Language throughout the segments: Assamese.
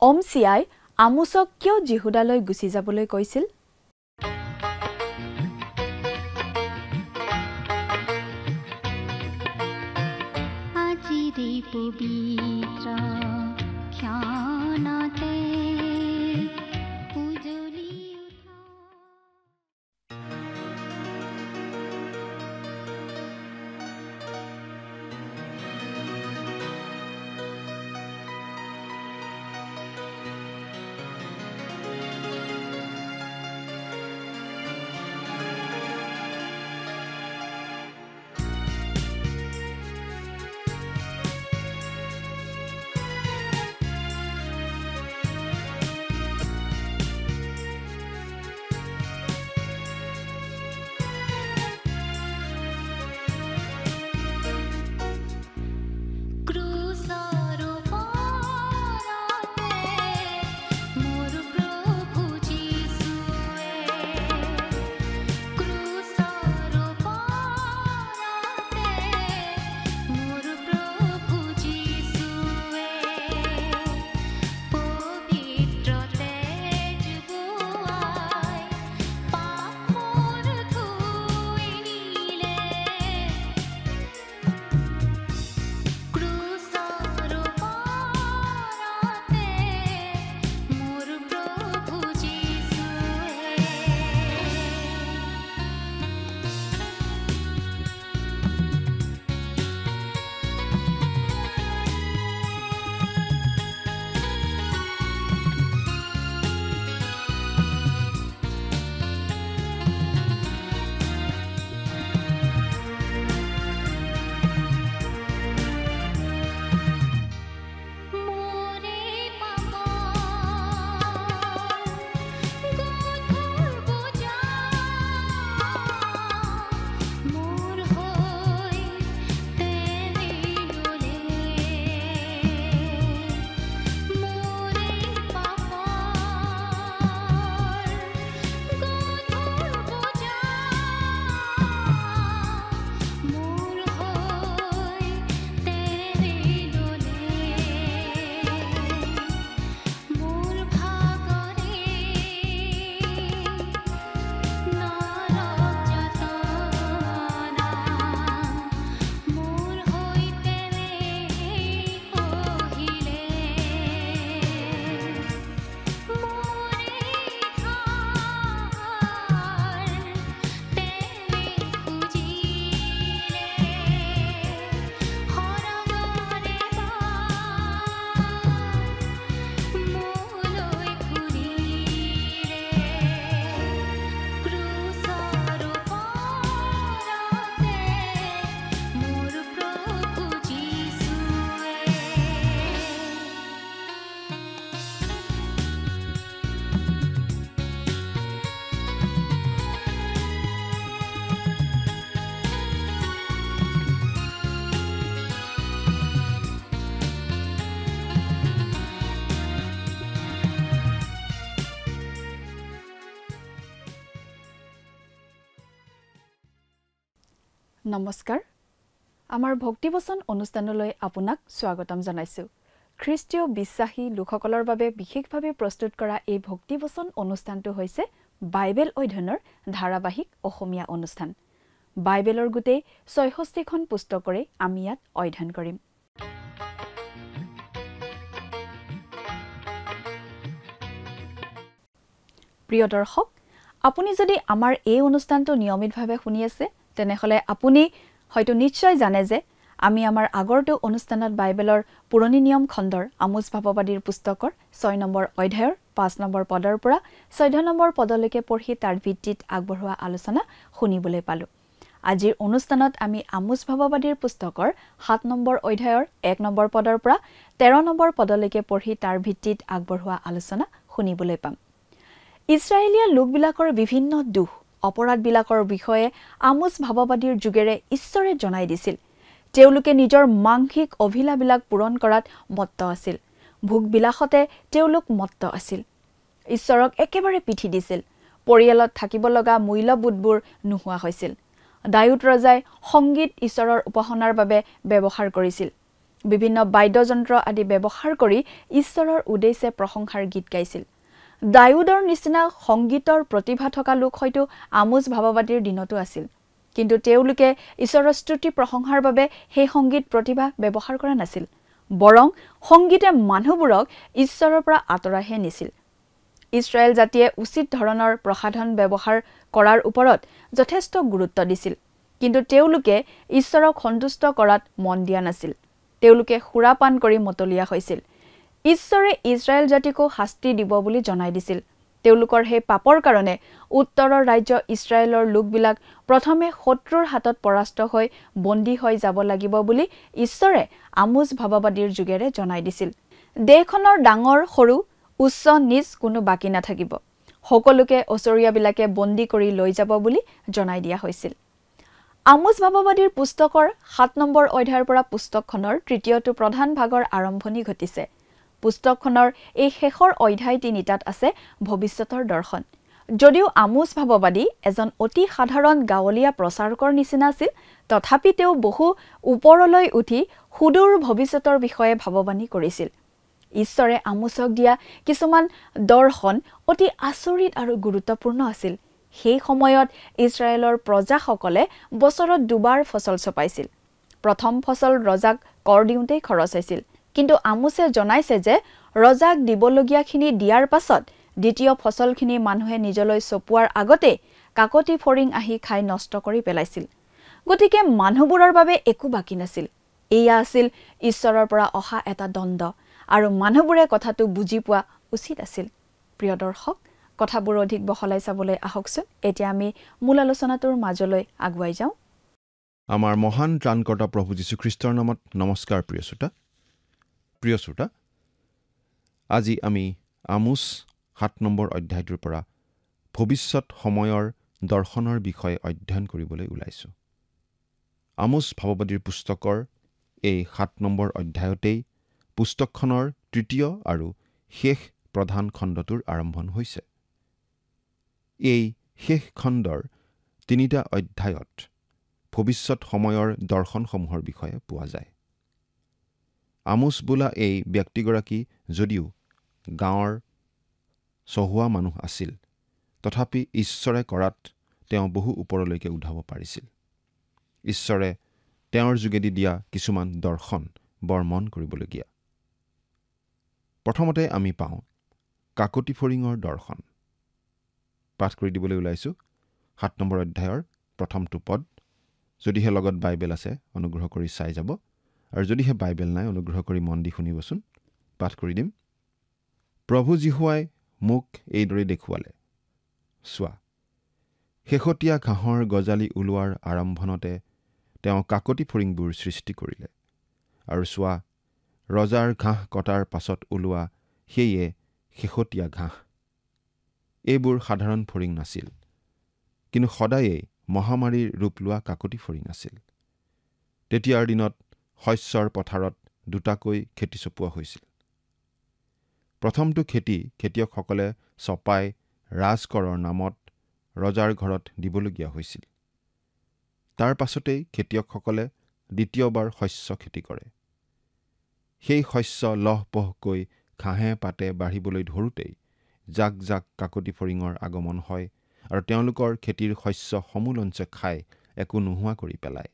অমছিয়াই আমোচক কিয় জিহুদালৈ গুচি যাবলৈ কৈছিল? নমস্কাৰ আমাৰ ভক্তিবচন অনুষ্ঠানলৈ আপোনাক স্বাগতম জনাইছো খ্ৰীষ্টীয় বিশ্বাসী লোকসকলৰ বাবে বিশেষভাৱে প্ৰস্তুত কৰা এই ভক্তিবচন অনুষ্ঠানটো হৈছে বাইবেল অধ্যয়নৰ ধাৰাবাহিক অসমীয়া অনুষ্ঠান বাইবেলৰ গুটেই ৬৬খন পুস্তকৰে আমি ইয়াত অধ্যয়ন কৰিম প্ৰিয় দৰ্শক আপুনি যদি আমাৰ এই অনুষ্ঠানটো নিয়মিতভাৱে শুনি আছে তেনেহলে আপুনি হয়তো নিশ্চয় জানে যে আমি আমাৰ আগৰটো অনুষ্ঠানত বাইবেলৰ পুৰণি নিয়ম খণ্ডৰ আমোচ ভাৱবাদীৰ পুস্তকৰ ৬ নম্বৰ অধ্যায়ৰ ৫ নম্বৰ পদৰ পৰা ১৪ নম্বৰ পদলৈকে পঢ়ি তাৰ ভিত্তিত আগবঢ়োৱা আলোচনা শুনিবলৈ পালো আজিৰ অনুষ্ঠানত আমি আমোচ ভাৱবাদীৰ পুস্তকৰ ৭ নম্বৰ অধ্যায়ৰ ১ নম্বৰ পদৰ পৰা ১৩ নম্বৰ পদলৈকে পঢ়ি তাৰ ভিত্তিত আগবঢ়োৱা আলোচনা শুনিবলৈ পাম ইছৰাইলীয়া লোকবিলাকৰ বিভিন্ন দুখ অপৰাধবিলাকৰ বিষয়ে আমোচ ভাৱবাদীৰ যুগেৰে ঈশ্বৰে জনাই দিছিল তেওঁলোকে নিজৰ মাংসিক অভিলাষবিলাক পূৰণ কৰাত মত্ত আছিল ভোগ বিলাসতে তেওঁলোক মত্ত আছিল ঈশ্বৰক একেবাৰে পিঠি দিছিল পৰিয়ালত থাকিব লগা মূল্যবোধবোৰ নোহোৱা হৈছিল দায়ুদ ৰজাই সংগীত ঈশ্বৰৰ উপাসনাৰ বাবে ব্যৱহাৰ কৰিছিল বিভিন্ন বাদ্যযন্ত্ৰ আদি ব্যৱহাৰ কৰি ঈশ্বৰৰ উদ্দেশ্যে প্ৰশংসাৰ গীত গাইছিল। দাউদৰ নিচিনা সংগীতৰ প্ৰতিভা থকা লোক হয়তো আমোছ ভাৱবাদীৰ দিনতো আছিল, কিন্তু তেওঁলোকে ঈশ্বৰৰ স্তুতি প্ৰশংসাৰ বাবে সেই সংগীত প্ৰতিভা ব্যৱহাৰ কৰা নাছিল, বৰং সংগীতে মানুহবোৰক ঈশ্বৰৰ পৰা আঁতৰাইহে নিছিল। ইছৰাইল জাতিয়ে উচিত ধৰণৰ প্ৰসাধন ব্যৱহাৰ কৰাৰ ওপৰত যথেষ্ট গুৰুত্ব দিছিল, কিন্তু তেওঁলোকে ঈশ্বৰক সন্তুষ্ট কৰাত মন দিয়া নাছিল। তেওঁলোকে সুৰাপান কৰি মতলীয়া হৈছিল। ঈশ্বৰে ইছৰাইল জাতিকো শাস্তি দিব বুলি জনাই দিছিল। তেওঁলোকৰ সেই পাপৰ কাৰণে উত্তৰৰ ৰাজ্য ইছৰাইলৰ লোকবিলাক প্ৰথমে শত্ৰুৰ হাতত পৰাস্ত হৈ বন্দী হৈ যাব লাগিব বুলি ঈশ্বৰে আমোছ ভাৱবাদীৰ যোগেৰে জনাই দিছিল। দেশখনৰ ডাঙৰ সৰু উচ্চ নিচ কোনো বাকী নাথাকিব, সকলোকে ওচৰীয়াবিলাকে বন্দী কৰি লৈ যাব বুলি জনাই দিয়া হৈছিল। আমোছ ভাৱবাদীৰ পুস্তকৰ 7 নম্বৰ অধ্যায়ৰ পৰা পুস্তকখনৰ 3টো প্ৰধান ভাগৰ আৰম্ভণি ঘটিছে। পুস্তকখনৰ এই শেষৰ অধ্যায় 3টাত আছে ভৱিষ্যতৰ দৰ্শন। যদিও আমোছ ভাৱবাদী এজন অতি সাধাৰণ গাঁৱলীয়া প্ৰচাৰকৰ নিচিনা আছিল, তথাপি তেওঁ বহু ওপৰলৈ উঠি সুদূৰ ভৱিষ্যতৰ বিষয়ে ভাৱবাণী কৰিছিল। ঈশ্বৰে আমোছক দিয়া কিছুমান দৰ্শন অতি আচৰিত আৰু গুৰুত্বপূৰ্ণ আছিল। সেই সময়ত ইছৰাইলৰ প্ৰজাসকলে বছৰত 2বাৰ ফচল চপাইছিল। প্ৰথম ফচল ৰজাক কৰ দিওঁতেই খৰচ হৈছিল, কিন্তু আমোছে জনাইছে যে ৰজাক দিবলগীয়াখিনি দিয়াৰ পাছত দ্বিতীয় ফচলখিনি মানুহে নিজলৈ চপোৱাৰ আগতে কাকতি ফৰিং আহি খাই নষ্ট কৰি পেলাইছিল। গতিকে মানুহবোৰৰ বাবে একো বাকী নাছিল। এয়া আছিল ঈশ্বৰৰ পৰা অহা এটা দণ্ড, আৰু মানুহবোৰে কথাটো বুজি পোৱা উচিত আছিল। প্ৰিয় দৰ্শক, কথাবোৰ অধিক বহলাই চাবলৈ আহকচোন। এতিয়া আমি মূল আলোচনাটোৰ মাজলৈ আগুৱাই যাওঁ। আমাৰ মহান ত্ৰাণকৰ্তা প্ৰভু যীশুখ্ৰীষ্টৰ নামত নমস্কাৰ। প্ৰিয় শ্ৰোতা, আজি আমি আমোছ 7 নম্বৰ অধ্যায়টোৰ পৰা ভৱিষ্যত সময়ৰ দৰ্শনৰ বিষয়ে অধ্যয়ন কৰিবলৈ ওলাইছোঁ। আমোছ ভাৱবাদীৰ পুস্তকৰ এই 7 নম্বৰ অধ্যায়তেই পুস্তকখনৰ 3য় আৰু শেষ প্ৰধান খণ্ডটোৰ আৰম্ভণ হৈছে। এই শেষ খণ্ডৰ 3টা অধ্যায়ত ভৱিষ্যত সময়ৰ দৰ্শনসমূহৰ বিষয়ে পোৱা যায়। আমোছ বোলা এই ব্যক্তিগৰাকী যদিও গাঁৱৰ চহোৱা মানুহ আছিল, তথাপি ঈশ্বৰে কৰাত তেওঁ বহু ওপৰলৈকে উঠাব পাৰিছিল। ঈশ্বৰে তেওঁৰ যোগেদি দিয়া কিছুমান দৰ্শন বৰ মন কৰিবলগীয়া। প্ৰথমতে আমি পাওঁ কাকতি ফৰিঙৰ দৰ্শন। পাঠ কৰি দিবলৈ ওলাইছোঁ 7 নম্বৰ অধ্যায়ৰ প্ৰথমটো পদ। যদিহে লগত বাইবেল আছে অনুগ্ৰহ কৰি চাই যাব, আৰু যদিহে বাইবেল নাই অনুগ্ৰহ কৰি মন দি শুনিবচোন। পাঠ কৰি দিম। প্ৰভু যীশুৱাই মোক এইদৰে দেখুৱালে, চোৱা, শেহতীয়া ঘাঁহৰ গজালি ওলোৱাৰ আৰম্ভণতে তেওঁ কাকতি ফৰিংবোৰ সৃষ্টি কৰিলে, আৰু চোৱা, ৰজাৰ ঘাঁহ কটাৰ পাছত ওলোৱা সেয়ে শেহতীয়া ঘাঁহ। এইবোৰ সাধাৰণ ফৰিং নাছিল, কিন্তু সদায়েই মহামাৰীৰ ৰূপ লোৱা কাকতি ফৰিং আছিল। তেতিয়াৰ দিনত শস্যৰ পথাৰত 2টাকৈ খেতি চপোৱা হৈছিল। প্ৰথমটো খেতি খেতিয়কসকলে চপাই ৰাজকৰৰ নামত ৰজাৰ ঘৰত দিবলগীয়া হৈছিল। তাৰ পাছতেই খেতিয়কসকলে দ্বিতীয়বাৰ শস্য খেতি কৰে। সেই শস্য লহপহকৈ ঘাঁহে পাতে বাঢ়িবলৈ ধৰোঁতেই জাক জাক কাকতি ফৰিঙৰ আগমন হয়, আৰু তেওঁলোকৰ খেতিৰ শস্য সমূলঞ্চে খাই একো নোহোৱা কৰি পেলায়।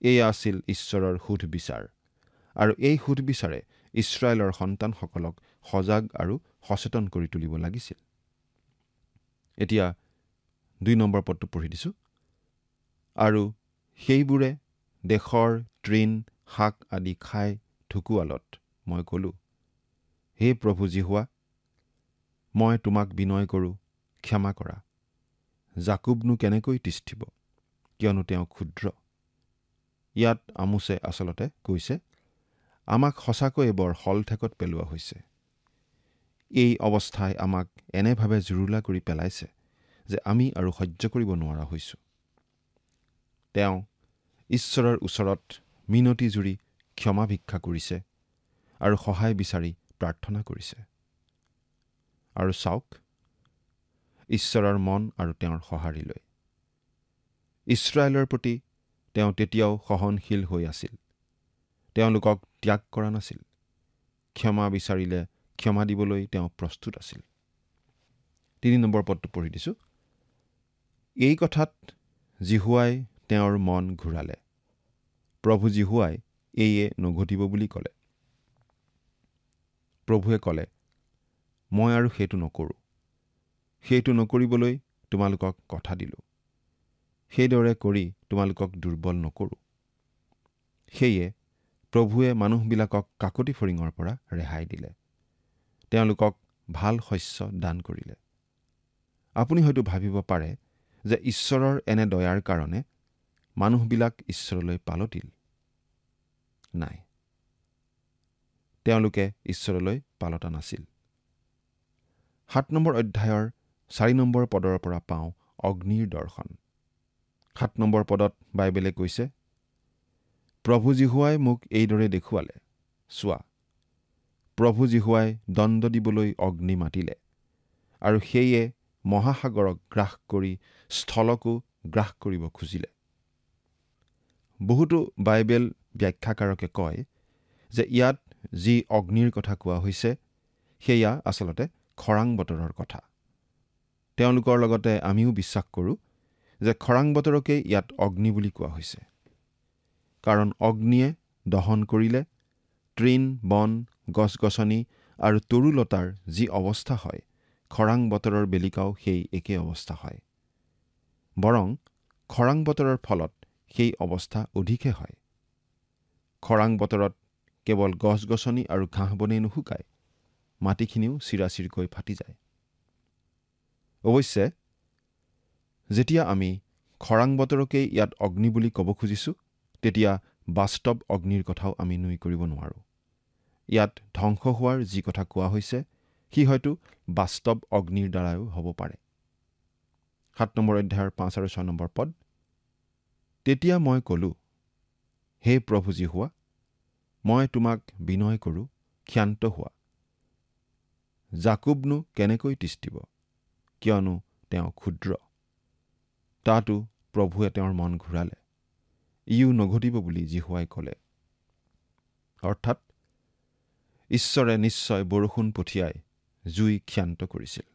এয়া আছিল ঈশ্বৰৰ সুধবিচাৰ, আৰু এই সুধবিচাৰে ইছৰাইলৰ সন্তানসকলক সজাগ আৰু সচেতন কৰি তুলিব লাগিছিল। এতিয়া 2 নম্বৰ পদটো পঢ়ি দিছোঁ। আৰু সেইবোৰে দেশৰ তৃণ শাক আদি খাই ঢুকুৱালত মই ক'লোঁ, হে প্ৰভু যীশুৱা, মই তোমাক বিনয় কৰোঁ, ক্ষমা কৰা। জাকুবনো কেনেকৈ তিষ্ঠিব, কিয়নো তেওঁ ক্ষুদ্ৰ। ইয়াত আমোছে আচলতে কৈছে, আমাক সঁচাকৈয়ে বৰ হলঠেকত পেলোৱা হৈছে। এই অৱস্থাই আমাক এনেভাৱে জুৰুলা কৰি পেলাইছে যে আমি আৰু সহ্য কৰিব নোৱাৰা হৈছোঁ। তেওঁ ঈশ্বৰৰ ওচৰত মিনতি জুৰি ক্ষমা ভিক্ষা কৰিছে আৰু সহায় বিচাৰি প্ৰাৰ্থনা কৰিছে। আৰু চাওক, ঈশ্বৰৰ মন আৰু তেওঁৰ সঁহাৰি লৈ ইছৰাইলৰ প্ৰতি তেওঁ তেতিয়াও সহনশীল হৈ আছিল। তেওঁলোকক ত্যাগ কৰা নাছিল। ক্ষমা বিচাৰিলে ক্ষমা দিবলৈ তেওঁ প্ৰস্তুত আছিল। 3 নম্বৰ পদটো পঢ়ি দিছোঁ। এই কথাত জিহুৱাই তেওঁৰ মন ঘূৰালে। প্ৰভু জিহুৱাই এইয়ে নঘটিব বুলি ক'লে। প্ৰভুৱে ক'লে, মই আৰু সেইটো নকৰোঁ। সেইটো নকৰিবলৈ তোমালোকক কথা দিলোঁ। সেইদৰে কৰি তোমালোকক দুৰ্বল নকৰোঁ। সেয়ে প্ৰভুৱে মানুহবিলাকক কাকতি ফৰিঙৰ পৰা ৰেহাই দিলে। তেওঁলোকক ভাল শস্য দান কৰিলে। আপুনি হয়তো ভাবিব পাৰে যে ঈশ্বৰৰ এনে দয়াৰ কাৰণে মানুহবিলাক ঈশ্বৰলৈ পালতিল। নাই, তেওঁলোকে ঈশ্বৰলৈ পালতা নাছিল। 7 নম্বৰ অধ্যায়ৰ 4 নম্বৰ পদৰ পৰা পাওঁ অগ্নিৰ দৰ্শন। 7 নম্বৰ পদত বাইবেলে কৈছে, প্ৰভু জিহুৱাই মোক এইদৰে দেখুৱালে, চোৱা, প্ৰভু জিহুৱাই দণ্ড দিবলৈ অগ্নি মাতিলে, আৰু সেয়ে মহাসাগৰক গ্ৰাস কৰি স্থলকো গ্ৰাস কৰিব খুজিলে। বহুতো বাইবেল ব্যাখ্যাকাৰকে কয় যে ইয়াত যি অগ্নিৰ কথা কোৱা হৈছে সেয়া আচলতে খৰাং বতৰৰ কথা। তেওঁলোকৰ লগতে আমিও বিশ্বাস কৰোঁ যে খৰাং বতৰকেই ইয়াত অগ্নি বুলি কোৱা হৈছে। কাৰণ অগ্নিয়ে দহন কৰিলে তৃণ, বন, গছ-গছনি আৰু তৰুলতাৰ যি অৱস্থা হয়, খৰাং বতৰৰ বেলিকাও সেই একে অৱস্থা হয়। বৰং খৰাং বতৰৰ ফলত সেই অৱস্থা অধিকহে হয়। খৰাং বতৰত কেৱল গছ-গছনি আৰু ঘাঁহ বনেই নুশুকায়, মাটিখিনিও চিৰাচিৰকৈ ফাটি যায়। অৱশ্যে যেতিয়া আমি খৰাং বতৰকেই ইয়াত অগ্নি বুলি ক'ব খুজিছোঁ, তেতিয়া বাস্তৱ অগ্নিৰ কথাও আমি নুই কৰিব নোৱাৰোঁ। ইয়াত ধ্বংস হোৱাৰ যি কথা কোৱা হৈছে সি হয়তো বাস্তৱ অগ্নিৰ দ্বাৰাও হ'ব পাৰে। 7 নম্বৰ অধ্যায়ৰ 5 আৰু 6 নম্বৰ পদ। তেতিয়া মই ক'লো, হে প্ৰভু জিহুৱা, মই তোমাক বিনয় কৰোঁ, ক্ষান্ত হোৱা। জাকুবনো কেনেকৈ তিষ্ঠিব, কিয়নো তেওঁ ক্ষুদ্ৰ। তাতো প্ৰভুৱে তেওঁৰ মন ঘূৰালে। ইও নঘটিব বুলি জিহুৱাই ক'লে। অৰ্থাৎ ঈশ্বৰে নিশ্চয় বৰষুণ পঠিয়াই জুই ক্ষান্ত কৰিছিল।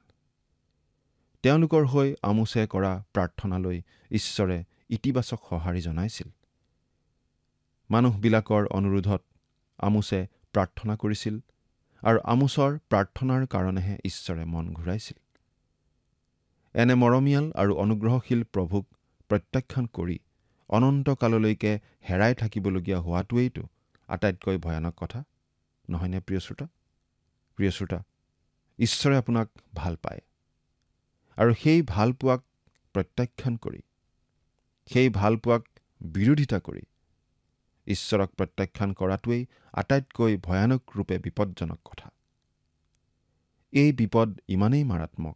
তেওঁলোকৰ হৈ আমোছে কৰা প্ৰাৰ্থনালৈ ঈশ্বৰে ইতিবাচক সঁহাৰি জনাইছিল। মানুহবিলাকৰ অনুৰোধত আমোছে প্ৰাৰ্থনা কৰিছিল আৰু আমোছৰ প্ৰাৰ্থনাৰ কাৰণেহে ঈশ্বৰে মন ঘূৰাইছিল। এনে মৰমীয়াল আৰু অনুগ্ৰহশীল প্ৰভুক প্ৰত্যাখ্যান কৰি অনন্তকাললৈকে হেৰাই থাকিবলগীয়া হোৱাটোৱেইতো আটাইতকৈ ভয়ানক কথা, নহয়নে প্ৰিয় শ্ৰোতা? প্ৰিয় শ্ৰোতা, ঈশ্বৰে আপোনাক ভাল পায় আৰু সেই ভাল পোৱাক প্ৰত্যাখ্যান কৰি, সেই ভাল পোৱাক বিৰোধিতা কৰি ঈশ্বৰক প্ৰত্যাখ্যান কৰাটোৱেই আটাইতকৈ ভয়ানক ৰূপে বিপদজনক কথা। এই বিপদ ইমানেই মাৰাত্মক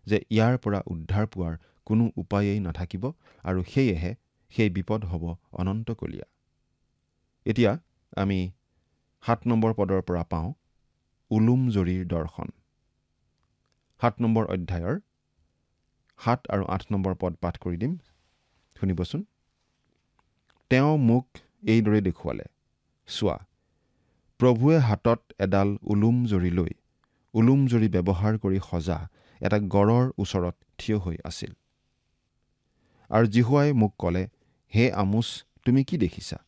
যে ইয়াৰ পৰা উদ্ধাৰ পোৱাৰ কোনো উপায়েই নাথাকিব আৰু সেয়েহে সেই বিপদ হ'ব অনন্তকলীয়া। এতিয়া আমি 7 নম্বৰ পদৰ পৰা পাওঁ উলুম জৰীৰ দৰ্শন। 7 নম্বৰ অধ্যায়ৰ 7 আৰু 8 নম্বৰ পদ পাঠ কৰি দিম, শুনিবচোন। তেওঁ মোক এইদৰে দেখুৱালে, চোৱা, প্ৰভুৱে হাতত এডাল উলুম জৰী লৈ উলুম জৰী ব্যৱহাৰ কৰি সজা এটা গড়ৰ ওচৰত থিয় হৈ আছিল। আৰু জিহুৱাই মোক ক'লে, হে আমোছ, তুমি কি দেখিছা?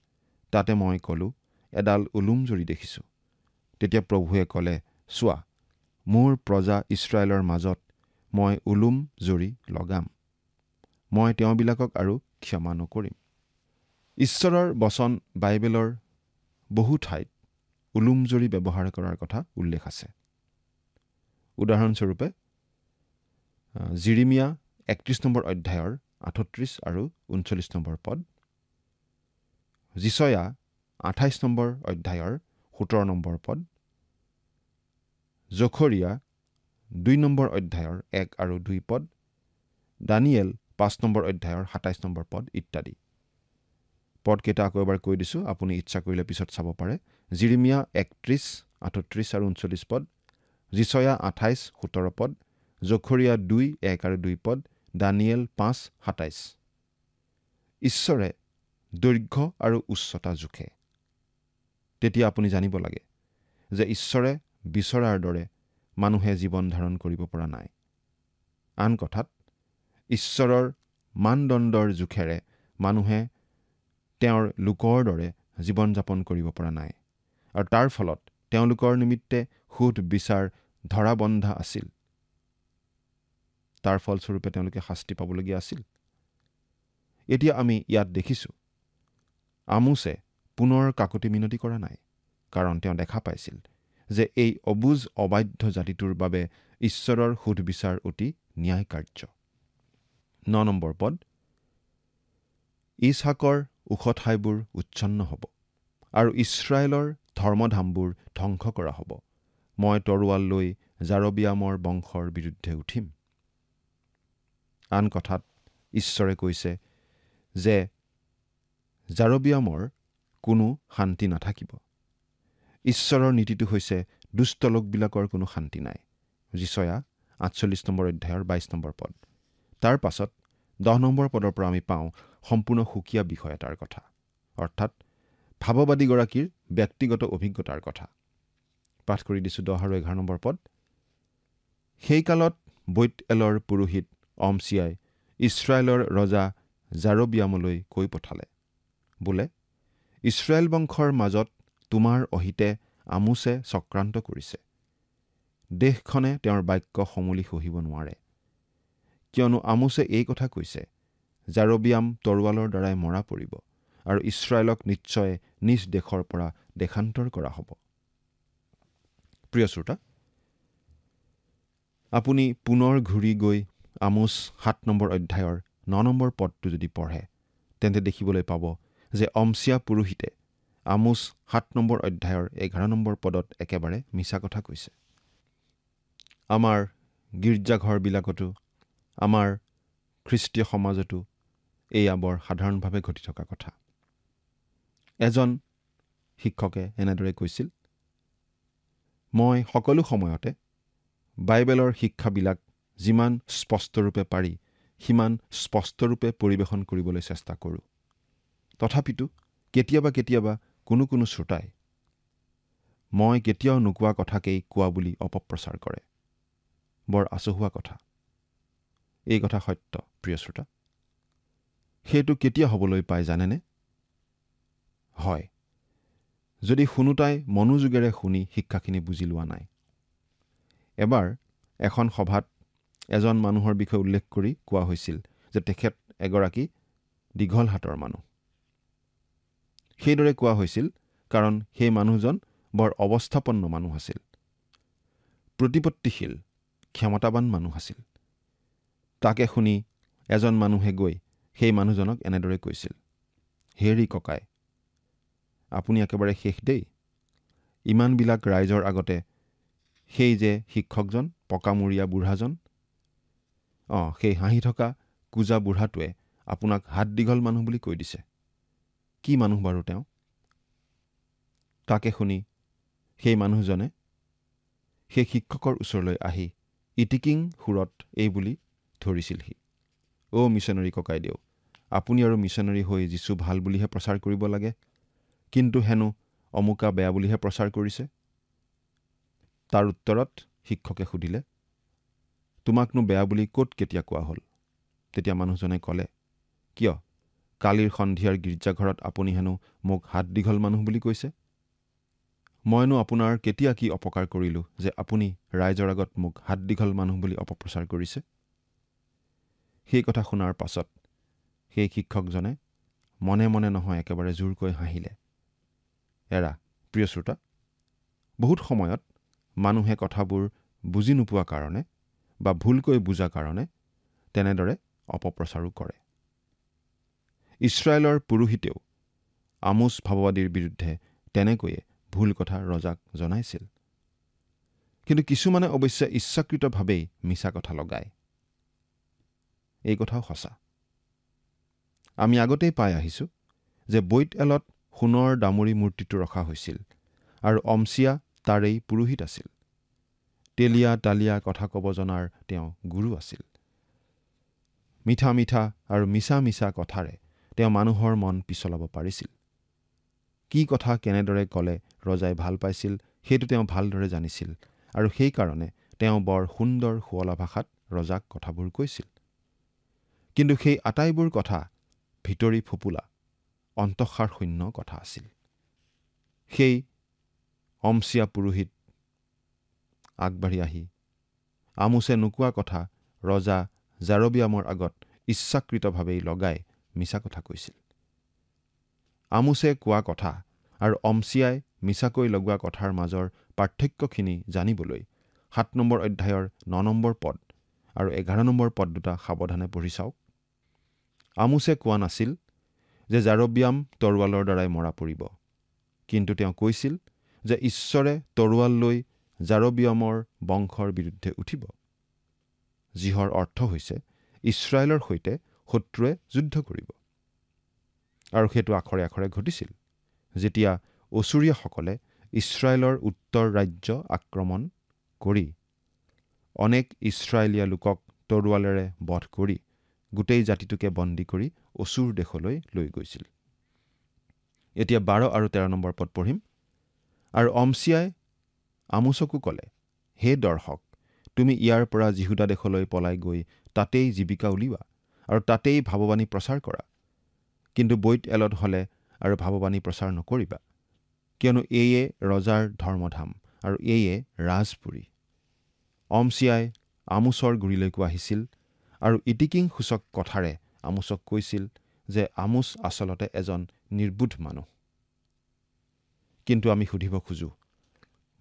তাতে মই ক'লো, এডাল উলুম জৰী দেখিছোঁ। তেতিয়া প্ৰভুৱে ক'লে, চোৱা, মোৰ প্ৰজা ইছৰাইলৰ মাজত মই উলুম জৰী লগাম। মই তেওঁবিলাকক আৰু ক্ষমা নকৰিম। ঈশ্বৰৰ বচন বাইবেলৰ বহু ঠাইত উলুম জৰী ব্যৱহাৰ কৰাৰ কথা উল্লেখ আছে। উদাহৰণস্বৰূপে জিৰিমিয়া 31 নম্বৰ অধ্যায়ৰ 38 আৰু 39 নম্বৰ পদ, যিছয়া 28 নম্বৰ অধ্যায়ৰ 17 নম্বৰ পদ, জখৰীয়া 2 নম্বৰ অধ্যায়ৰ 1 আৰু 2 পদ, দানিয়েল 5 নম্বৰ অধ্যায়ৰ 27 নম্বৰ পদ ইত্যাদি। পদকেইটা আকৌ এবাৰ কৈ দিছোঁ, আপুনি ইচ্ছা কৰিলে পিছত চাব পাৰে। জিৰিমিয়া 31, 38 আৰু 39 পদ, যিছয়া 28, 17 পদ, জখৰীয়া 2, 1 আৰু 2 পদ, দানিয়েল 5, 27। ঈশ্বৰে দৈৰ্ঘ্য আৰু উচ্চতা জোখে। তেতিয়া আপুনি জানিব লাগে যে ঈশ্বৰে বিচৰাৰ দৰে মানুহে জীৱন ধাৰণ কৰিব পৰা নাই। আন কথাত ঈশ্বৰৰ মানদণ্ডৰ জোখেৰে মানুহে তেওঁৰ লোকৰ দৰে জীৱন যাপন কৰিব পৰা নাই, আৰু তাৰ ফলত তেওঁলোকৰ নিমিত্তে সুদ বিচাৰ ধৰা বন্ধা আছিল। তাৰ ফলস্বৰূপে তেওঁলোকে শাস্তি পাবলগীয়া আছিল। এতিয়া আমি ইয়াত দেখিছোঁ আমোছে পুনৰ কাকতি মিনতি কৰা নাই, কাৰণ তেওঁ দেখা পাইছিল যে এই অবুজ অবাধ্য জাতিটোৰ বাবে ঈশ্বৰৰ সুধবিচাৰ অতি ন্যায় কাৰ্য। 9 নম্বৰ পদ, ইছহাকৰ ওখ ঠাইবোৰ উচ্ছন্ন হ'ব আৰু ইছৰাইলৰ ধৰ্মধামবোৰ ধ্বংস কৰা হ'ব। মই তৰোৱাল লৈ জাৰবিয়ামৰ বংশৰ বিৰুদ্ধে উঠিম। আন কথাত ঈশ্বৰে কৈছে যে জাৰবিয়ামৰ কোনো শান্তি নাথাকিব। ঈশ্বৰৰ নীতিটো হৈছে দুষ্ট লোকবিলাকৰ কোনো শান্তি নাই। যিচয়া 48 নম্বৰ অধ্যায়ৰ 22 নম্বৰ পদ। তাৰ পাছত 10 নম্বৰ পদৰ পৰা আমি পাওঁ সম্পূৰ্ণ সুকীয়া বিষয় এটাৰ কথা, অৰ্থাৎ ভাৱবাদীগৰাকীৰ ব্যক্তিগত অভিজ্ঞতাৰ কথা। পাঠ কৰি দিছোঁ 10 আৰু 11 নম্বৰ পদ। সেই কালত বৈত-এলৰ পুৰোহিত অমছিয়াই ইছৰাইলৰ ৰজা জাৰবিয়ামলৈ কৈ পঠালে, বোলে ইছৰাইল বংশৰ মাজত তোমাৰ অহিতে আমোছে চক্ৰান্ত কৰিছে। দেশখনে তেওঁৰ বাক্য সমূলি সহিব নোৱাৰে, কিয়নো আমোছে এই কথা কৈছে, জাৰবিয়াম তৰোৱালৰ দ্বাৰাই মৰা পৰিব আৰু ইছৰাইলক নিশ্চয় নিজ দেশৰ পৰা দেশান্তৰ কৰা হ'ব। প্ৰিয় শ্ৰোতা, আপুনি পুনৰ ঘূৰি গৈ আমোছ 7 নম্বৰ অধ্যায়ৰ 9 নম্বৰ পদটো যদি পঢ়ে, তেন্তে দেখিবলৈ পাব যে অমছিয়া পুৰোহিতে আমোছ 7 নম্বৰ অধ্যায়ৰ 11 নম্বৰ পদত একেবাৰে মিছা কথা কৈছে। আমাৰ গীৰ্জাঘৰবিলাকতো, আমাৰ খ্ৰীষ্টীয় সমাজতো এয়া বৰ সাধাৰণভাৱে ঘটি থকা কথা। এজন শিক্ষকে এনেদৰে কৈছিল, মই সকলো সময়তে বাইবেলৰ শিক্ষাবিলাক যিমান স্পষ্টৰূপে পাৰি সিমান স্পষ্টৰূপে পৰিৱেশন কৰিবলৈ চেষ্টা কৰোঁ। তথাপিতো কেতিয়াবা কোনো শ্ৰোতাই মই কেতিয়াও নোকোৱা কথাকেই কোৱা বুলি অপপ্ৰচাৰ কৰে। বৰ আচহুৱা কথা। এই কথা সত্য, প্ৰিয় শ্ৰোতা। সেইটো কেতিয়া হ'বলৈ পায় জানেনে? হয়, যদি শুনোতাই মনোযোগেৰে শুনি শিক্ষাখিনি বুজি লোৱা নাই। এবাৰ এখন সভাত এজন মানুহৰ বিষয়ে উল্লেখ কৰি কোৱা হৈছিল যে তেখেত এগৰাকী দীঘল হাতৰ মানুহ। সেইদৰে কোৱা হৈছিল কাৰণ সেই মানুহজন বৰ অৱস্থাপন্ন মানুহ আছিল, প্ৰতিপত্তিশীল, ক্ষমতাবান মানুহ আছিল। তাকে শুনি এজন মানুহে গৈ সেই মানুহজনক এনেদৰে কৈছিল, হেৰি ককাই, আপুনি একেবাৰে শেষ দেই। ইমানবিলাক ৰাইজৰ আগতে সেই যে শিক্ষকজন, পকামূৰীয়া বুঢ়াজন, সেই হাঁহি থকা কোজা বুঢ়াটোৱে আপোনাক হাত দীঘল মানুহ বুলি কৈ দিছে। কি মানুহ বাৰু তেওঁ? তাকে শুনি সেই মানুহজনে সেই শিক্ষকৰ ওচৰলৈ আহি ইটিকিং সুৰত এই বুলি ধৰিছিলহি, মিছনেৰী ককাইদেউ, আপুনি আৰু মিছনেৰী হৈ যীচু ভাল বুলিহে প্ৰচাৰ কৰিব লাগে, কিন্তু হেনো অমুকা বেয়া বুলিহে প্ৰচাৰ কৰিছে। তাৰ উত্তৰত শিক্ষকে সুধিলে, তোমাকনো বেয়া বুলি ক'ত কেতিয়া কোৱা হ'ল? তেতিয়া মানুহজনে ক'লে, কিয়, কালিৰ সন্ধিয়াৰ গীৰ্জাঘৰত আপুনি হেনো মোক হাত দীঘল মানুহ বুলি কৈছে। মইনো আপোনাৰ কেতিয়া কি অপকাৰ কৰিলোঁ যে আপুনি ৰাইজৰ আগত মোক হাত দীঘল মানুহ বুলি অপপ্ৰচাৰ কৰিছে? সেই কথা শুনাৰ পাছত সেই শিক্ষকজনে মনে মনে নহয় একেবাৰে জোৰকৈ হাঁহিলে। এৰা, প্ৰিয় শ্ৰোতা, বহুত সময়ত মানুহে কথাবোৰ বুজি নোপোৱা কাৰণে বা ভুলকৈ বুজা কাৰণে তেনেদৰে অপপ্ৰচাৰো কৰে। ইছৰাইলৰ পুৰোহিতেও আমোছ ভাৱবাদীৰ বিৰুদ্ধে তেনেকৈয়ে ভুল কথা ৰজাক জনাইছিল। কিন্তু কিছুমানে অৱশ্যে ইচ্ছাকৃতভাৱেই মিছা কথা লগায়। এই কথাও সঁচা। আমি আগতেই পাই আহিছোঁ যে বৈত-এলত সোণৰ দামুৰী মূৰ্তিটো ৰখা হৈছিল আৰু অমছিয়া তাৰেই পুৰোহিত আছিল। তেলীয়া তালিয়া কথা ক'ব জনাৰ তেওঁ গুৰু আছিল। মিঠা মিঠা আৰু মিছা মিছা কথাৰে তেওঁ মানুহৰ মন পিছলাব পাৰিছিল। কি কথা কেনেদৰে ক'লে ৰজাই ভাল পাইছিল সেইটো তেওঁ ভালদৰে জানিছিল আৰু সেইকাৰণে তেওঁ বৰ সুন্দৰ শুৱলা ভাষাত ৰজাক কথাবোৰ কৈছিল। কিন্তু সেই আটাইবোৰ কথা ভিতৰি ফোপোলা অন্তঃসাৰ শূন্য কথা আছিল। সেই অমছিয়া পুৰোহিত আগবাঢ়ি আহি আমোছে নোকোৱা কথা ৰজা জাৰবিয়ামৰ আগত ইচ্ছাকৃতভাৱেই লগাই মিছা কথা কৈছিল। আমোছে কোৱা কথা আৰু অমছিয়াই মিছাকৈ লগোৱা কথাৰ মাজৰ পাৰ্থক্যখিনি জানিবলৈ 7 নম্বৰ অধ্যায়ৰ 9 নম্বৰ পদ আৰু 11 নম্বৰ পদ দুটা সাৱধানে পঢ়ি চাওক। আমোছে কোৱা নাছিল যে জাৰবিয়াম তৰোৱালৰ দ্বাৰাই মৰা পৰিব, কিন্তু তেওঁ কৈছিল যে ঈশ্বৰে তৰোৱাল লৈ জাৰবিয়ামৰ বংশৰ বিৰুদ্ধে উঠিব, যিহৰ অৰ্থ হৈছে ইছৰাইলৰ সৈতে শত্ৰুৱে যুদ্ধ কৰিব। আৰু সেইটো আখৰে আখৰে ঘটিছিল যেতিয়া অচুৰীয়াসকলে ইছৰাইলৰ উত্তৰ ৰাজ্য আক্ৰমণ কৰি অনেক ইছৰাইলীয়া লোকক তৰোৱালেৰে বধ কৰি গোটেই জাতিটোকে বন্দী কৰি অচুৰ দেশলৈ লৈ গৈছিল। এতিয়া 12 আৰু 13 নম্বৰ পদ পঢ়িম। আৰু অমছিয়াই আমোছকো ক'লে, হে দৰ্শক, তুমি ইয়াৰ পৰা জিহুদা দেশলৈ পলাই গৈ তাতেই জীৱিকা উলিওৱা আৰু তাতেই ভাৱবাণী প্ৰচাৰ কৰা, কিন্তু বৈত এলত হলে আৰু ভাৱবাণী প্ৰচাৰ নকৰিবা, কিয়নো এয়ে ৰজাৰ ধৰ্মধাম আৰু এয়ে ৰাজপুৰী। অমছিয়াই আমোছৰ গুৰিলৈকো আহিছিল আৰু ইটিকিং সূচক কথাৰে আমোছক কৈছিল যে আমোছ আচলতে এজন নিৰ্বোধ মানুহ। কিন্তু আমি সুধিব খোজো,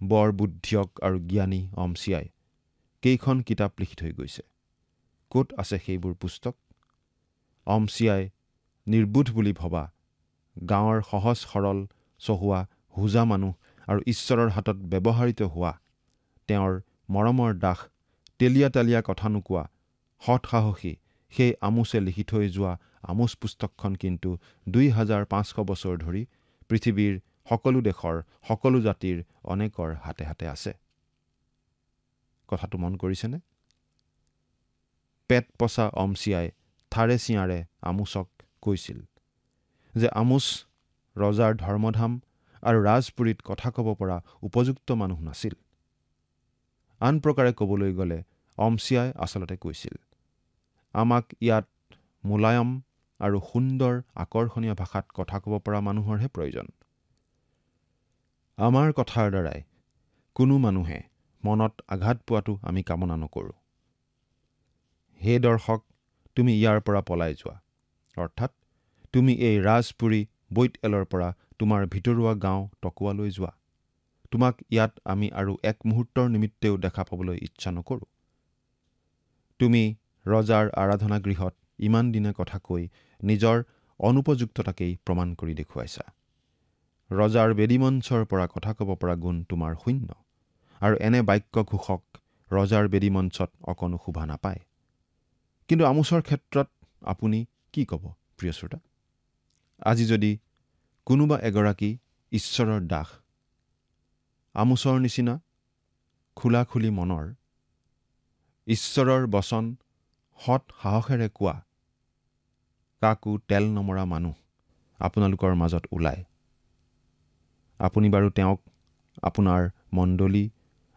বৰ বুদ্ধিয়ক আৰু জ্ঞানী অমছিয়াই কেইখন কিতাপ লিখি থৈ গৈছে? ক'ত আছে সেইবোৰ পুস্তক? অমছিয়াই নিৰ্বোধ বুলি ভবা গাঁৱৰ সহজ সৰল চহোৱা হোজা মানুহ আৰু ঈশ্বৰৰ হাতত ব্যৱহাৰিত হোৱা তেওঁৰ মৰমৰ দাস তেলীয়া তালীয়া কথা নোকোৱা সৎসাহসী সেই আমোছে লিখি থৈ যোৱা আমোছ পুস্তকখন কিন্তু 2500 বছৰ ধৰি পৃথিৱীৰ সকলো দেশৰ সকলো জাতিৰ অনেকৰ হাতে হাতে আছে। কথাটো মন কৰিছেনে? পেট পচা অমছিয়াই থাৰে চিঞাৰে আমোছক কৈছিল যে আমোছ ৰজাৰ ধৰ্মধাম আৰু ৰাজপুৰীত কথা ক'ব পৰা উপযুক্ত মানুহ নাছিল। আন প্ৰকাৰে ক'বলৈ গ'লে অমছিয়াই আচলতে কৈছিল, আমাক ইয়াত মোলায়ম আৰু সুন্দৰ আকৰ্ষণীয় ভাষাত কথা ক'ব পৰা মানুহৰহে প্ৰয়োজন। আমাৰ কথাৰ দ্বাৰাই কোনো মানুহে মনত আঘাত পোৱাটো আমি কামনা নকৰোঁ। হে দৰ্শক, তুমি ইয়াৰ পৰা পলাই যোৱা, অৰ্থাৎ তুমি এই ৰাজপুৰী বৈত এলৰ পৰা তোমাৰ ভিতৰুৱা গাঁও টকুৱালৈ যোৱা। তোমাক ইয়াত আমি আৰু এক মুহূৰ্তৰ নিমিত্তেও দেখা পাবলৈ ইচ্ছা নকৰোঁ। তুমি ৰজাৰ আৰাধনা গৃহত ইমান দিনে কথা কৈ নিজৰ অনুপযুক্ততাকেই প্ৰমাণ কৰি দেখুৱাইছা। ৰজাৰ বেদীমঞ্চৰ পৰা কথা ক'ব পৰা গুণ তোমাৰ শূন্য, আৰু এনে বাক্য ঘোষক ৰজাৰ বেদীমঞ্চত অকণো শোভা নাপায়। কিন্তু আমোছৰ ক্ষেত্ৰত আপুনি কি ক'ব প্ৰিয় শ্ৰোতা? আজি যদি কোনোবা এগৰাকী ঈশ্বৰৰ দাস আমোছৰ নিচিনা খোলাখুলি মনৰ ঈশ্বৰৰ বচন সৎ সাহসেৰে কোৱা কাকো তেল নমৰা মানুহ আপোনালোকৰ মাজত ওলায়, আপুনি বাৰু তেওঁক আপোনাৰ মণ্ডলী,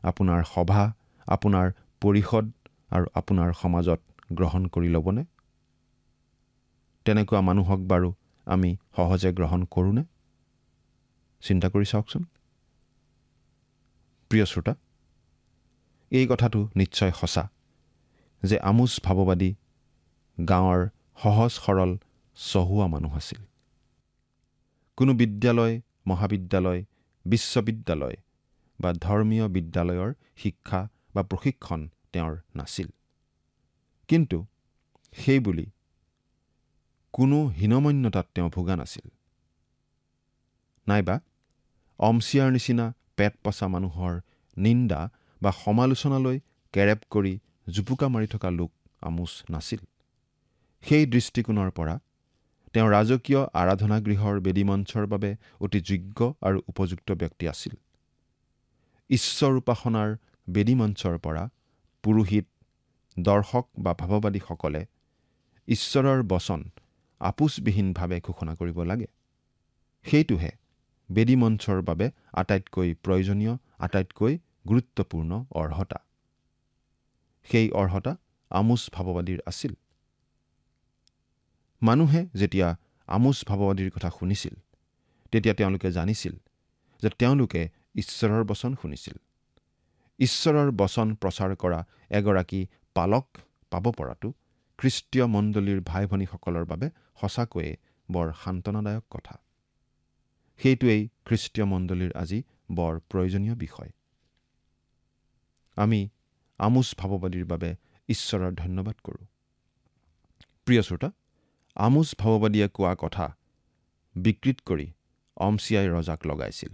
আপোনাৰ সভা, আপোনাৰ পৰিষদ আৰু আপোনাৰ সমাজত গ্ৰহণ কৰি ল'বনে? তেনেকুৱা মানুহক বাৰু আমি সহজে গ্ৰহণ কৰোঁনে? চিন্তা কৰি চাওকচোন প্ৰিয় শ্ৰোতা। এই কথাটো নিশ্চয় সঁচা যে আমোছ ভাৱবাদী গাঁৱৰ সহজ সৰল চহোৱা মানুহ আছিল। কোনো বিদ্যালয়, মহাবিদ্যালয়, বিশ্ববিদ্যালয় বা ধৰ্মীয় বিদ্যালয়ৰ শিক্ষা বা প্ৰশিক্ষণ তেওঁৰ নাছিল। কিন্তু সেইবুলি কোনো হীনমন্যতাত তেওঁ ভোগা নাছিল। নাইবা অমছিয়াৰ নিচিনা পেট পচা মানুহৰ নিন্দা বা সমালোচনালৈ কেৰেপ কৰি জুপুকা মাৰি থকা লোক আমোছ নাছিল। সেই দৃষ্টিকোণৰ পৰা তেওঁ ৰাজকীয় আৰাধনা গৃহৰ বেদীমঞ্চৰ বাবে অতি যোগ্য আৰু উপযুক্ত ব্যক্তি আছিল। ঈশ্বৰ উপাসনাৰ বেদীমঞ্চৰ পৰা পুৰোহিত, দৰ্শক বা ভাৱবাদীসকলে ঈশ্বৰৰ বচন আপোচবিহীনভাৱে ঘোষণা কৰিব লাগে। সেইটোহে বেদী মঞ্চৰ বাবে আটাইতকৈ প্ৰয়োজনীয়, আটাইতকৈ গুৰুত্বপূৰ্ণ অৰ্হতা। সেই অৰ্হতা আমোচ ভাৱবাদীৰ আছিল। মানুহে যেতিয়া আমোচ ভাৱবাদীৰ কথা শুনিছিল, তেতিয়া তেওঁলোকে জানিছিল যে তেওঁলোকে ঈশ্বৰৰ বচন শুনিছিল। ঈশ্বৰৰ বচন প্ৰচাৰ কৰা এগৰাকী পালক পাব পৰাটো খ্ৰীষ্টীয় মণ্ডলীৰ ভাই ভনীসকলৰ বাবে সঁচাকৈয়ে বৰ সান্তনাদায়ক কথা। সেইটোৱেই খ্ৰীষ্টীয় মণ্ডলীৰ আজি বৰ প্ৰয়োজনীয় বিষয়। আমি আমোচ ভাৱবাদীৰ বাবে ঈশ্বৰৰ ধন্যবাদ কৰোঁ। প্ৰিয় শ্ৰোতা, আমোচ ভাৱবাদীয়ে কোৱা কথা বিকৃত কৰি অমছিয়াই ৰজাক লগাইছিল।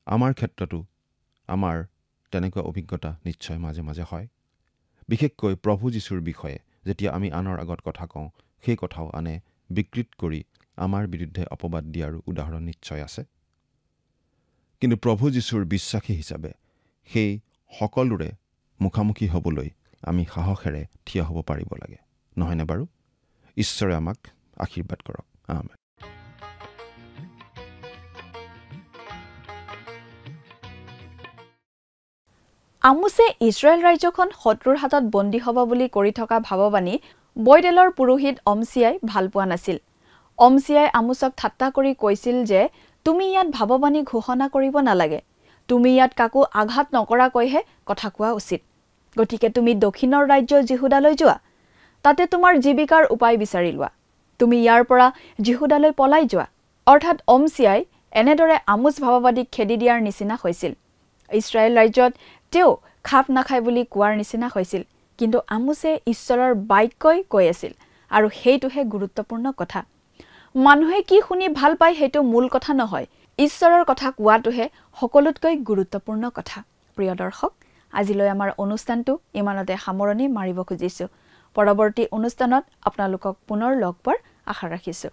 আমাৰ ক্ষেত্ৰতো আমাৰ তেনেকুৱা অভিজ্ঞতা নিশ্চয় মাজে মাজে হয়। বিশেষকৈ প্ৰভু যীশুৰ বিষয়ে যেতিয়া আমি আনৰ আগত কথা কওঁ, সেই কথাও আনে বিকৃত কৰি আমাৰ বিৰুদ্ধে অপবাদ দিয়াৰো উদাহৰণ নিশ্চয় আছে। কিন্তু প্ৰভু যীশুৰ বিশ্বাসী হিচাপে সেই সকলোৰে মুখামুখি হ'বলৈ আমি সাহসেৰে থিয় হ'ব পাৰিব লাগে, নহয়নে বাৰু? ঈশ্বৰে আমাক আশীৰ্বাদ কৰক। আমেন। আমোছে ইছৰাইল ৰাজ্যখন শত্ৰুৰ হাতত বন্দী হ'ব বুলি কৰি থকা ভাৱবাণী বইডেলৰ পুৰোহিত অমছিয়াই ভাল পোৱা নাছিল। অমছিয়াই আমোচক ঠাট্টা কৰি কৈছিল যে তুমি ইয়াত ভাৱবাণী ঘোষণা কৰিব নালাগে, তুমি ইয়াত কাকো আঘাত নকৰাকৈহে কথা কোৱা উচিত। গতিকে তুমি দক্ষিণৰ ৰাজ্য জিহুদালৈ যোৱা, তাতে তোমাৰ জীৱিকাৰ উপায় বিচাৰি লোৱা। তুমি ইয়াৰ পৰা জিহুদালৈ পলাই যোৱা। অৰ্থাৎ অমছিয়াই এনেদৰে আমোচ ভাৱবাদীক খেদি দিয়াৰ নিচিনা হৈছিল। ইছৰাইল ৰাজ্যত তেওঁ খাপ নাখায় বুলি কোৱাৰ নিচিনা হৈছিল। কিন্তু আমোছে ঈশ্বৰৰ বাক্যই কৈ আছিল, আৰু সেইটোহে গুৰুত্বপূৰ্ণ কথা। মানুহে কি শুনি ভাল পায় সেইটো মূল কথা নহয়, ঈশ্বৰৰ কথা কোৱাটোহে সকলোতকৈ গুৰুত্বপূৰ্ণ কথা। প্ৰিয় দৰ্শক, আজিলৈ আমাৰ অনুষ্ঠানটো ইমানতে সামৰণি মাৰিব খুজিছোঁ। পৰৱৰ্তী অনুষ্ঠানত আপোনালোকক পুনৰ লগ পোৱাৰ আশা ৰাখিছোঁ।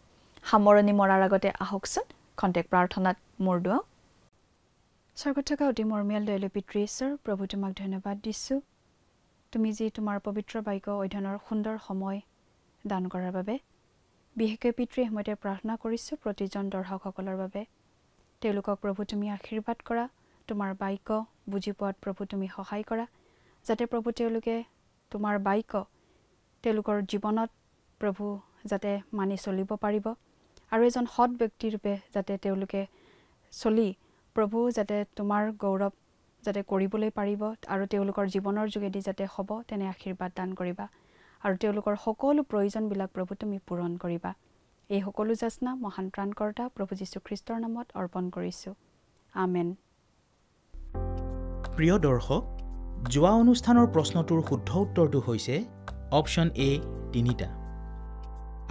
সামৰণি মৰাৰ আগতে আহকচোন খন্তেক প্ৰাৰ্থনাত মূৰ দুৱাওঁ। স্বৰ্গত থকা অতি মৰমীয়াল দয়ালু পিতৃ ঈশ্বৰ, প্ৰভু তোমাক ধন্যবাদ দিছোঁ। তুমি যি তোমাৰ পবিত্ৰ বাক্য অধ্যয়নৰ সুন্দৰ সময় দান কৰাৰ বাবে। বিশেষকৈ পিতৃ সময়তে প্ৰাৰ্থনা কৰিছোঁ প্ৰতিজন দৰ্শকসকলৰ বাবে। তেওঁলোকক প্ৰভু তুমি আশীৰ্বাদ কৰা, তোমাৰ বাক্য বুজি পোৱাত প্ৰভু তুমি সহায় কৰা, যাতে প্ৰভু তেওঁলোকে তোমাৰ বাক্য তেওঁলোকৰ জীৱনত প্ৰভু যাতে মানি চলিব পাৰিব, আৰু এজন সৎ ব্যক্তিৰূপে যাতে তেওঁলোকে চলি প্ৰভু যাতে তোমাৰ গৌৰৱ যাতে কৰিবলৈ পাৰিব, আৰু তেওঁলোকৰ জীৱনৰ যোগেদি যাতে হ'ব তেনে আশীৰ্বাদ দান কৰিবা, আৰু তেওঁলোকৰ সকলো প্ৰয়োজনবিলাক প্ৰভু তুমি পূৰণ কৰিবা। এই সকলো যাচনা মহান ত্ৰাণকৰ্তা প্ৰভু যীশুখ্ৰীষ্টৰ নামত অৰ্পণ কৰিছোঁ। আমেন। প্ৰিয় দৰ্শক, যোৱা অনুষ্ঠানৰ প্ৰশ্নটোৰ শুদ্ধ উত্তৰটো হৈছে অপশ্যন এ 3টা।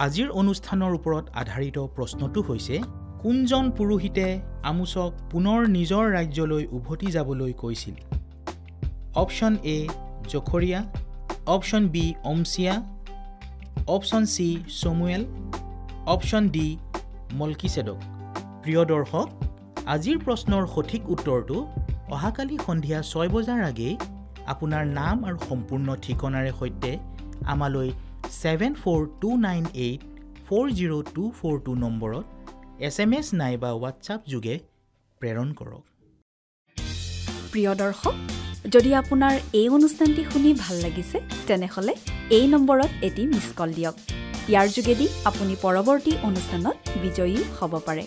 আজিৰ অনুষ্ঠানৰ ওপৰত আধাৰিত প্ৰশ্নটো হৈছে কোনজন পুৰোহিতে আমোচক পুনৰ নিজৰ ৰাজ্যলৈ উভতি যাবলৈ কৈছিল? Option A Zechariah, option B Amaziah, option C Samuel, option D Melchizedek. প্ৰিয় দৰ্শক, আজিৰ প্ৰশ্নৰ সঠিক উত্তৰটো অহাকালি সন্ধিয়া 6 বজাৰ আগেয়ে আপোনাৰ নাম আৰু সম্পূৰ্ণ ঠিকনাৰে সৈতে আমালৈ 7429840242 নম্বৰত SMS নাইবা হোৱাটছআপ যোগে প্ৰেৰণ কৰক। প্ৰিয় দৰ্শক, যদি আপোনাৰ এই অনুষ্ঠানটি শুনি ভাল লাগিছে তেনেহ'লে এই নম্বৰত এটি মিছ কল দিয়ক। ইয়াৰ যোগেদি আপুনি পৰৱৰ্তী অনুষ্ঠানত বিজয়ী হ'ব পাৰে।